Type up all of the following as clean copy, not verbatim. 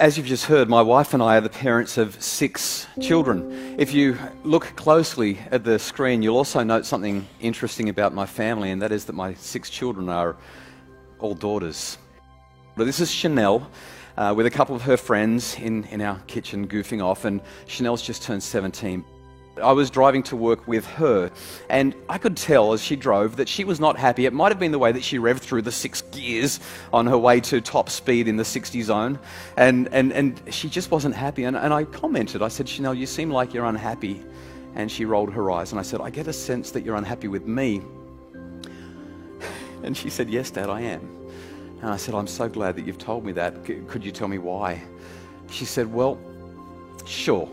As you've just heard, my wife and I are the parents of 6 children. If you look closely at the screen, you'll also note something interesting about my family, and that is that my 6 children are all daughters. But this is Chanel with a couple of her friends in our kitchen goofing off, and Chanel's just turned 17. I was driving to work with her, and I could tell as she drove that she was not happy. It might have been the way that she revved through the 6 gears on her way to top speed in the 60 zone, and she just wasn't happy. And I commented, I said, Chanel, you seem like you're unhappy. And she rolled her eyes, and I said, I get a sense that you're unhappy with me. And she said, yes, Dad, I am. And I said, I'm so glad that you've told me that. Could you tell me why? She said, well, sure.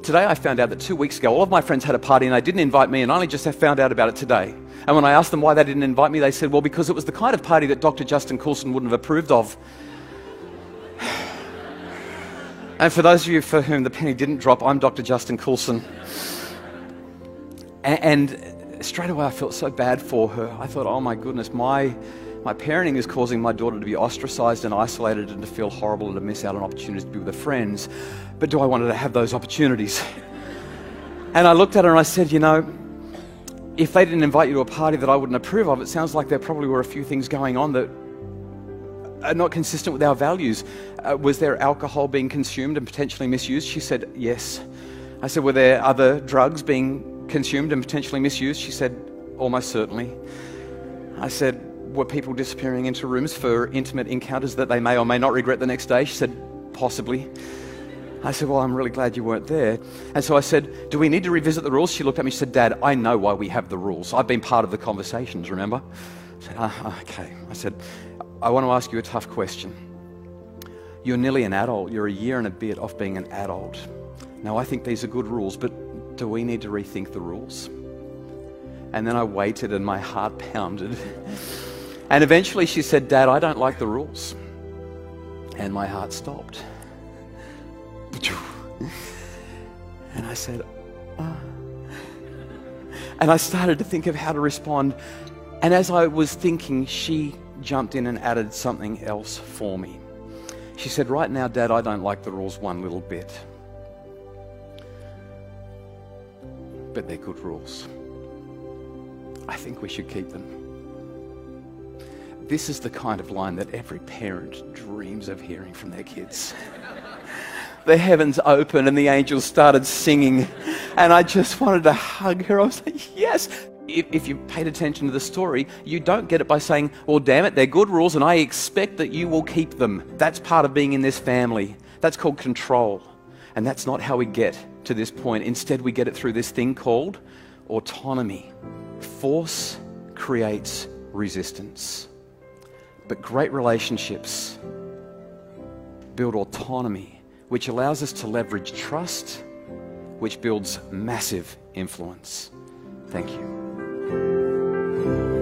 Today I found out that 2 weeks ago all of my friends had a party and they didn't invite me, and I only just found out about it today. And when I asked them why they didn't invite me, they said, well, because it was the kind of party that Dr. Justin Coulson wouldn't have approved of. And for those of you for whom the penny didn't drop, I'm Dr. Justin Coulson. And straight away I felt so bad for her. I thought, oh my goodness, my parenting is causing my daughter to be ostracized and isolated and to feel horrible and to miss out on opportunities to be with her friends. But do I want her to have those opportunities? And I looked at her and I said, you know, if they didn't invite you to a party that I wouldn't approve of, it sounds like there probably were a few things going on that are not consistent with our values. Was there alcohol being consumed and potentially misused? She said, yes. I said, were there other drugs being consumed and potentially misused? She said, almost certainly. I said, were people disappearing into rooms for intimate encounters that they may or may not regret the next day? She said, possibly. I said, well, I'm really glad you weren't there. And so I said, do we need to revisit the rules? She looked at me, she said, Dad, I know why we have the rules. I've been part of the conversations, remember? I said, okay. I said, I want to ask you a tough question. You're nearly an adult. You're a year and a bit off being an adult. Now, I think these are good rules, but do we need to rethink the rules? And then I waited and my heart pounded. And eventually she said, Dad, I don't like the rules. And my heart stopped. And I said, And I started to think of how to respond. And as I was thinking, she jumped in and added something else for me. She said, right now, Dad, I don't like the rules one little bit. But they're good rules. I think we should keep them. This is the kind of line that every parent dreams of hearing from their kids. The heavens opened and the angels started singing, and I just wanted to hug her. I was like, yes. If you paid attention to the story, you don't get it by saying, well, damn it, they're good rules and I expect that you will keep them. That's part of being in this family. That's called control. And that's not how we get to this point. Instead, we get it through this thing called autonomy. Force creates resistance. But great relationships build autonomy, which allows us to leverage trust, which builds massive influence. Thank you.